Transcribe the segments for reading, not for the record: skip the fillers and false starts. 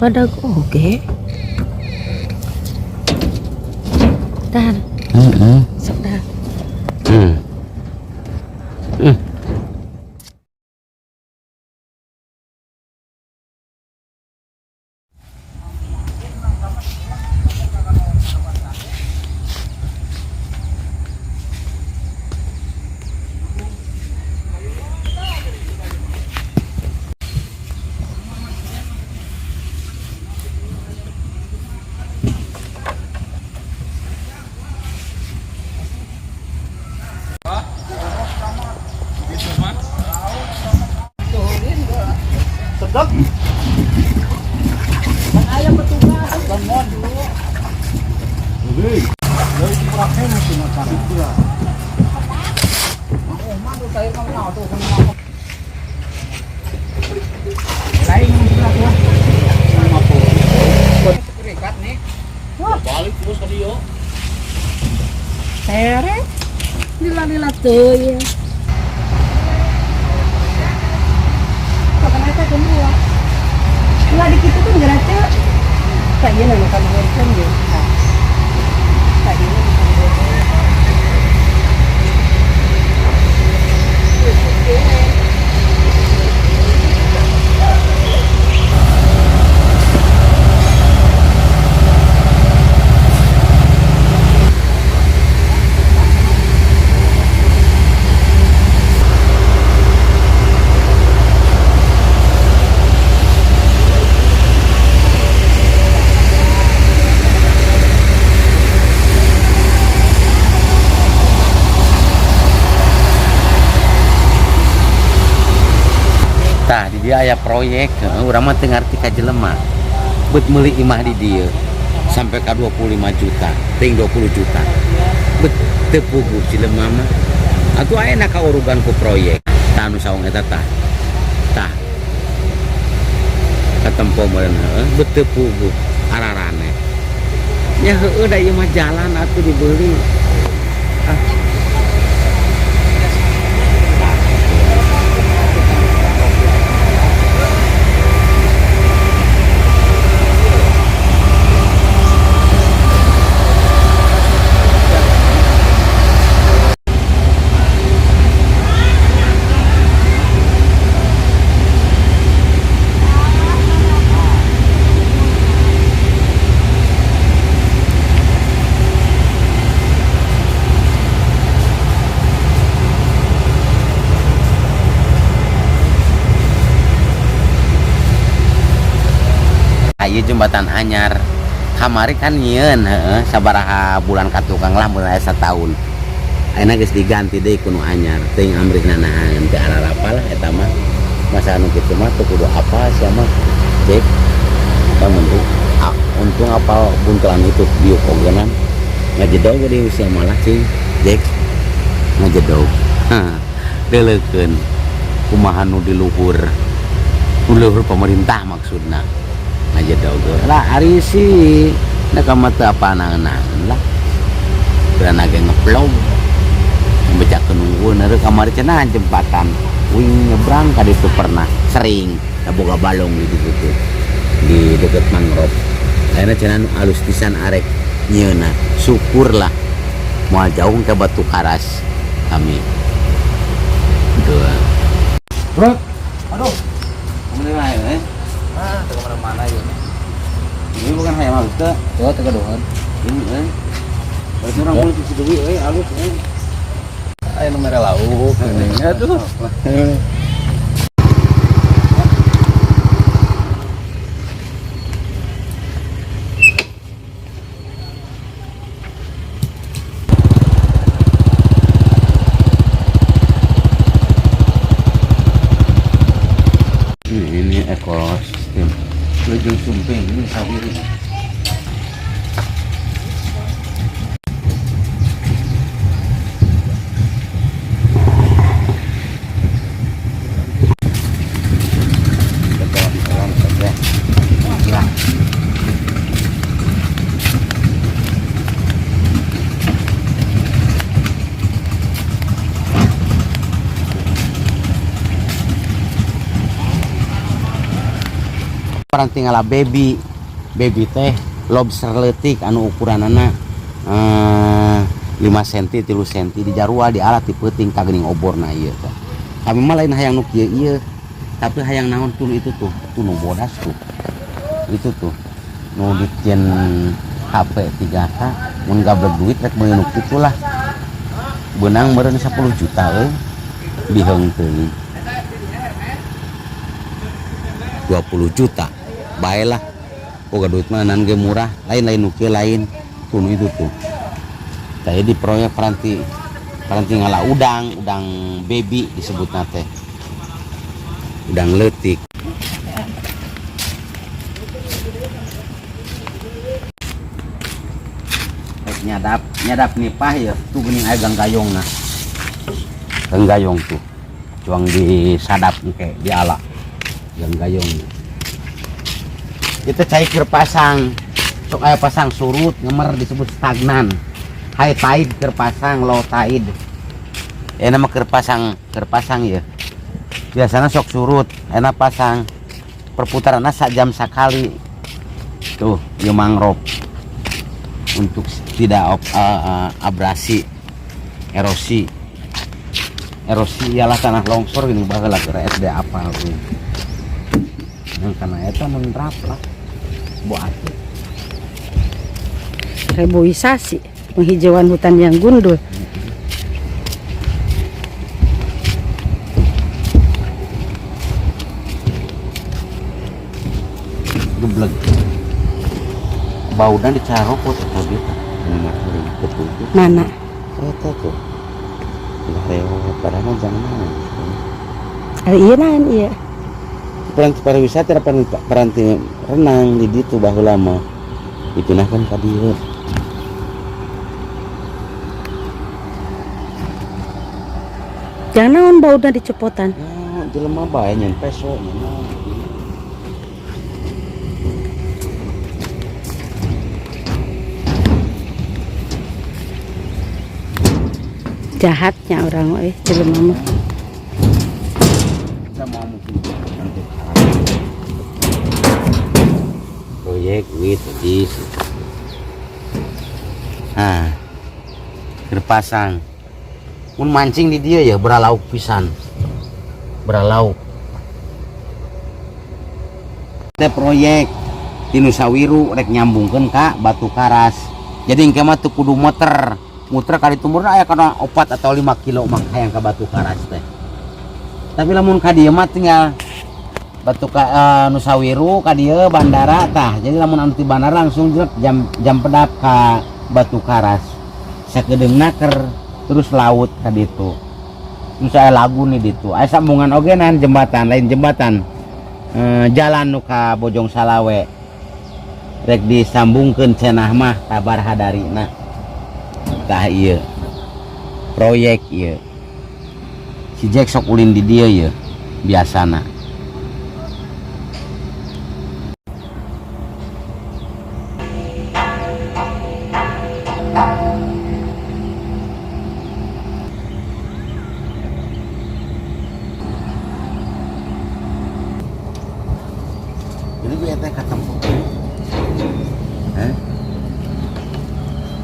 Pada oke. Dah. Sok dah. Sedap. Kan ayam petugas, kan mon dulu. Dari kurangnya mesti makan itu lah. Oh, mana saya kamu tahu tuh kan mau. Lain mungkin aku. 50. Serikat nih. Balik terus ke dia. Seret. Lila-lila tuh ya. Kenapa semua? Nggak dikit itu nggak ada. Kayaknya nggak makan wortel ya. Kayaknya tah di dia aya proyek urang mah teu ngarti ka jelema beut meuli imah di dia sampai ka 25 juta ting 20 juta beut teu puguh jelema mah atuh ayeuna ka urugan ku proyek tah anu saung eta tah katempo meureun beut teu puguh ararane nya heueuh da ieu mah jalan atuh dibeli Ayo jembatan anyar kamari kan nyeun sabaraha bulan ka tukang lah mulai setahun ayeuna geus diganti deui kudu anyar teuing amrihna nahan teu ararapa lah eta mah masa anu kitu mah teu kudu apa sia mah cek pamuntuk untung apa buntelan itu diuk ogenan ngajedog di usia malah cing cek ngajedog deuleukeun kumaha nu di luhur pemerintah maksudna aja dogo lah hari sih nak mata apa nangan lah karena agak ngeplog baca kenunggu nere kamar cenah jembatan wing nyebrang kali itu pernah sering boga balong di situ di dekat mangrove akhirnya cenah alus pisan arek nyeuna syukur lah mau jauh ke Batu Karas kami dua Bro, aduh. kemana Ke kemana-mana ya. ini bukan hayam halus teh Tuh, tega dohan. ini berarti orang mulai cuci duit halus Ayo nomor lauk. Aduh. ini ekosistem Lujung Sumping ini sawiri orang tinggal baby teh lobster leutik anu ukuranana 5 cm 3 cm di jarua di alat di peuting ka geuning oborna ieu teh. Kami mah lain hayang nu kieu ieu, tapi hayang naon tuh itu tuh nu bodas tuh. Itu tuh nu ditieun HP 3K mun gablek duit rek meuli nu kitu lah. Beunang meureun 10 juta diheung teuing. 20 juta baelah. Boga duit mah nan ge murah, lain-lain nu kieu lain. Tuh itu tuh. Saya di proyek peranti ngala udang baby disebutna teh. Udang leutik. Nyadap nipah ya tuh geuning aya ganggayongna. Ganggayong tuh. Cuang disadap engke di ala. Ganggayong. Itu cai keur pasang. Sok aya pasang surut ngemer disebut stagnan. High tide keur pasang, low tide. Nama keur pasang ya. Biasanya sok surut, enak pasang. Perputaranna sajam sakali. Tuh, ieu mangrove. Untuk tidak abrasi, erosi ialah tanah longsor gini baheula keur SD apal tuh. Yang karena eta menerap lah buat Reboisasi, penghijauan hutan yang gundul. geblek baudan dicarokot tadi betul Mana? eta tuh lewat padahal jangan Iya nan iya. Peranti pariwisata peranti renang di ditu baheula mah dipindahkan ka dieu. Jangan naon bauda dicepotan. Oh, jelema bae nyen peso nyen. Jahatnya orang jelema mah. Kita mau mungkin nanti proyek with this. Terpasang. Mun mancing di dia ya beralauk pisan. Beralauk. Teh proyek di Nusawiru rek nyambungkeun ka Batu Karas. Jadi engke mah teu kudu muter kali tumurna aya kana 4 atau 5 kilo mah hayang ka Batu Karas teh. Tapi lamun ka dieu mah tinggal Nusawiru ka dieu bandara tah. Jadi lamun anu ti bandara langsung jam pedap ka Batu Karas. Sakedeungna keur terus laut ka ditu. Terus aya lagu nih ditu. Aya sambungan oge nahan jembatan, lain jembatan. Jalan nu ka Bojong Salawe. Rek disambungkeun cenah mah kabar hadarina. Tah ieu. Proyek ieu. Si Jack sok ulin di dieu ieu biasana. Ini gue teh ketemu.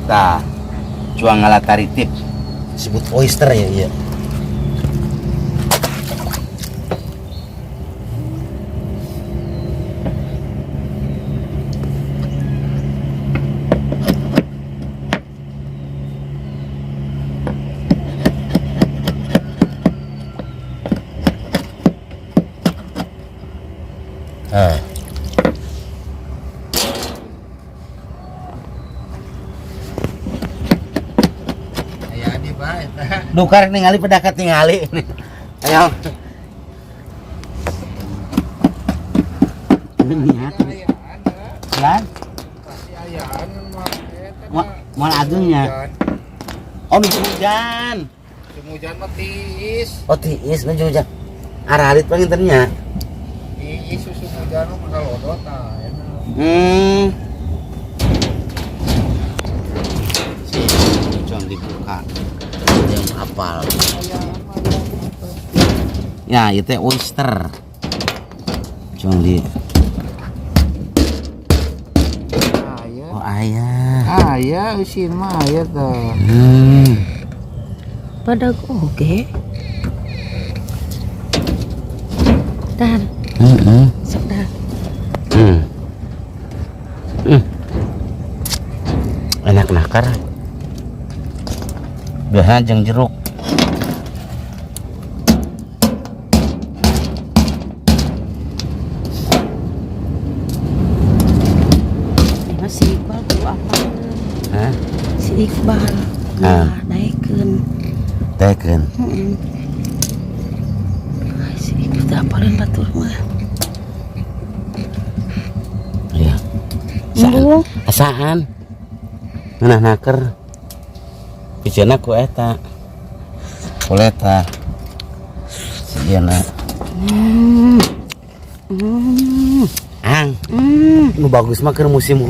Tah, cuang ngalatari tip disebut oyster ya iya. Dukar ningali pedakat ningali. Ayo. Niat. Lan. Mal agengnya. Oh, musim hujan. Musim hujan mah tiis. Oh, tiis musim hujan. Aralit pangintennya. Tiis musim hujan mah magalodot nah. Jangan dibuka. Yang apal ya itu oyster cuma di aya. Oh ayah. Aya eusin mah aya teh. Pada oge. Dan sok dah. Enak nakar. Biasa jeung jeruk. Ini si Iqbal ku apa? Hah? Si Iqbal. Ah. Daekeun. Teken. Si Iqbal apalin batur mah. Iya. Mulu. Asaan? Nah naker. Piceuna ku eta. Kuleta. Sieuna. Ang. Nu bagus mah keur musim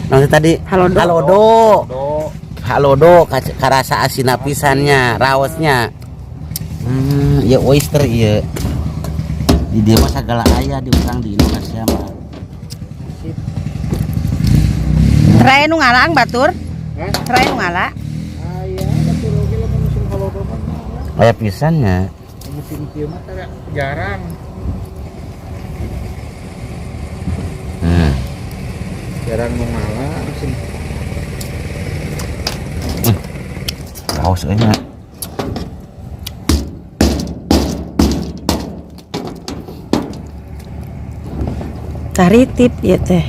nanti tadi Halodo. Halodo karasa asin pisannya, raosnya. Ya oyster ieu. Di dieu mah sagala aya di urang di Indonesia mah. Rai nu ngalang batur? Hah? Rai nu ngala? Aya batur oge lamun musim halodo mah. Aya pisannya. Musim kieu mah teh jarang. Jarang nu ngalah musim. Raos euy nya. Taritip ya teh.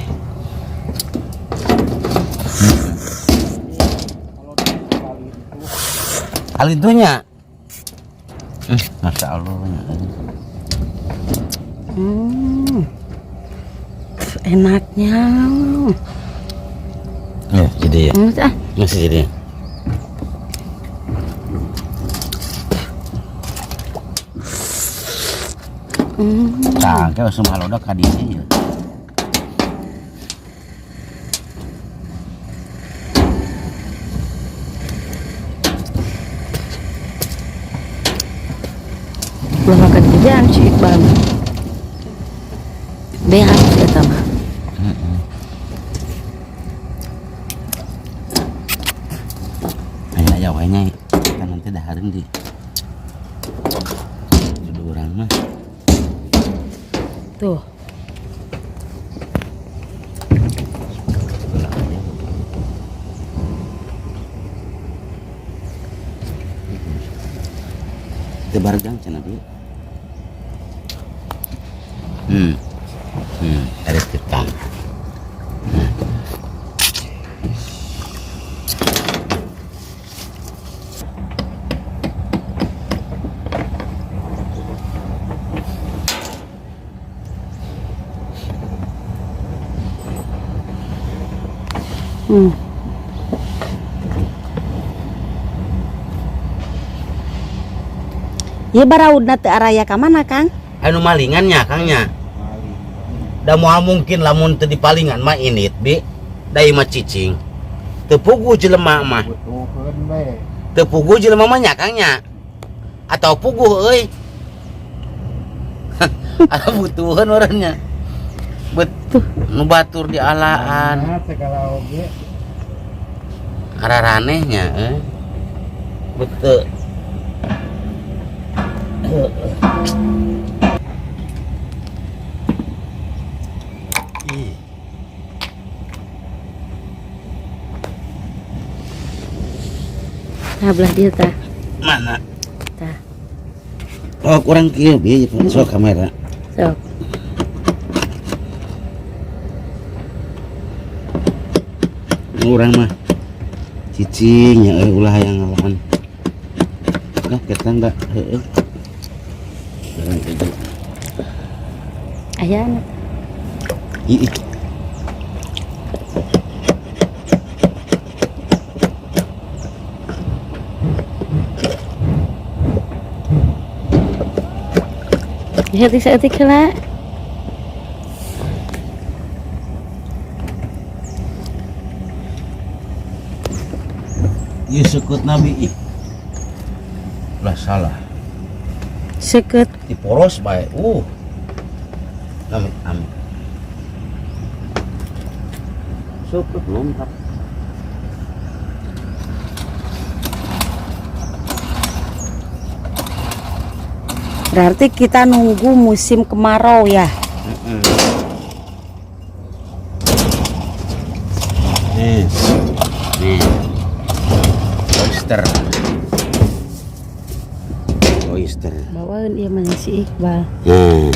Alitunya. Masya Allah. Enaknya. Ya, jadi ya. Masih jadi. Cangke usum halodo ka dieu ya. Belum makan kerjaan si Iqbal mah. Behat eta mah. Aya wae nya kan nanti dahareun di judul urang mah. Tuh. Tebargang cenah dia. Ada ketang. Ya baraudna teu araya ka mana, Kang? Anu malingannya Kangnya. Da moal mungkin lamun teu dipalingan mah init bi. Da ieu mah cicing. Teu puguh jelema mah. Butuheun we. Teu puguh jelema mah nya Kangnya. Atau puguh euy. Ada butuhan orangnya. Betul. Nu batur di alaan. Nah, segala oge. Araranehnya betul. Nah, belah dia tah. Mana? Tah. Oh, kurang kieu bi sok kamera. Sok. Urang mah cicing ya ulah yang ngalaman. Nah, ketang da heueuh. Jarang itu. Ayana. Ih. Setik lah. Ieu sekut nabi ih. Lah salah. Seket. Di poros bae. Amit amit. Sup belum Kak. Berarti kita nunggu musim kemarau ya. Nih, nih, oyster, oyster. Bawaan dia mana si Iqbal. Nah,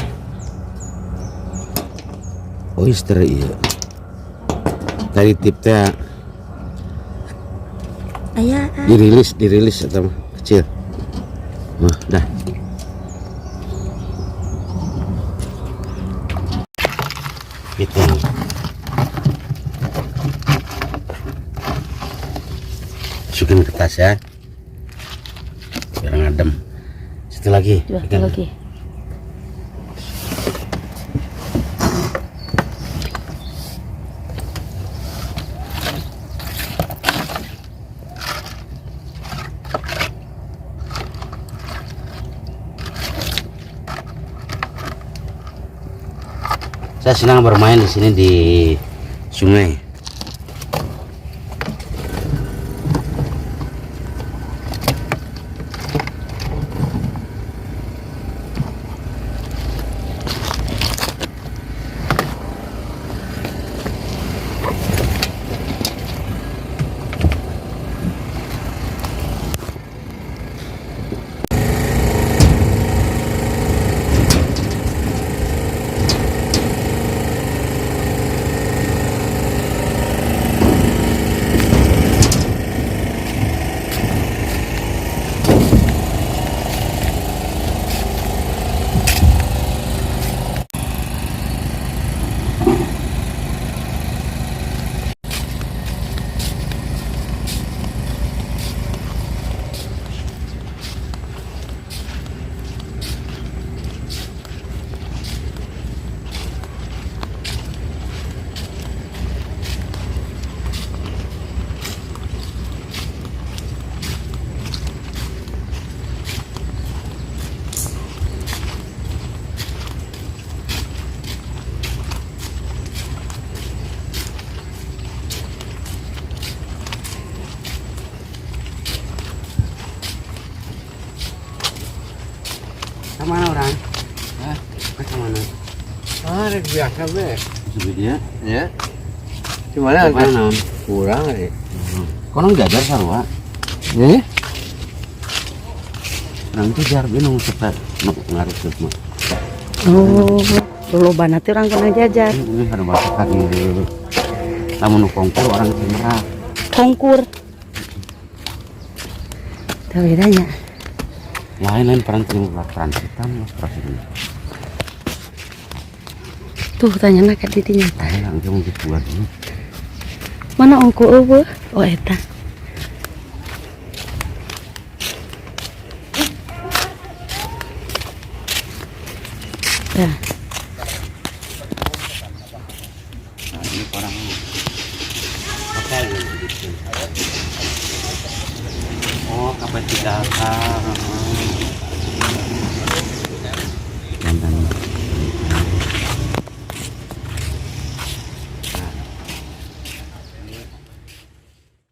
oyster iya. Tadi tipnya Ayah, dirilis atau kecil. Nah, dah. Gitu. Masukin ke tas ya. Biar ngadem. Situ lagi. Satu lagi. Saya senang bermain di sini di sungai. Kemana orang? Hah? Kemana? Ah, biasa be. Sebetulnya Ya. Gimana Kemana kan? non? Kurang nih. Konon jajar sarua. Nih? Orang jajar bingung cepat ngaruh ke mah. Oh, dulu banget orang kena jajar. Ini ada bahasa kaki. Lamun kongkol orang merah. Kongkur. Tahu bedanya. Lain peran transitan mas presiden. Tuh tanya nak ke didinya. Saya langsung dibuat ini. Mana ongko eueuh? Oh eta. Ya. Nah, ini orang apa yang bikin? Oh, kapal 3K.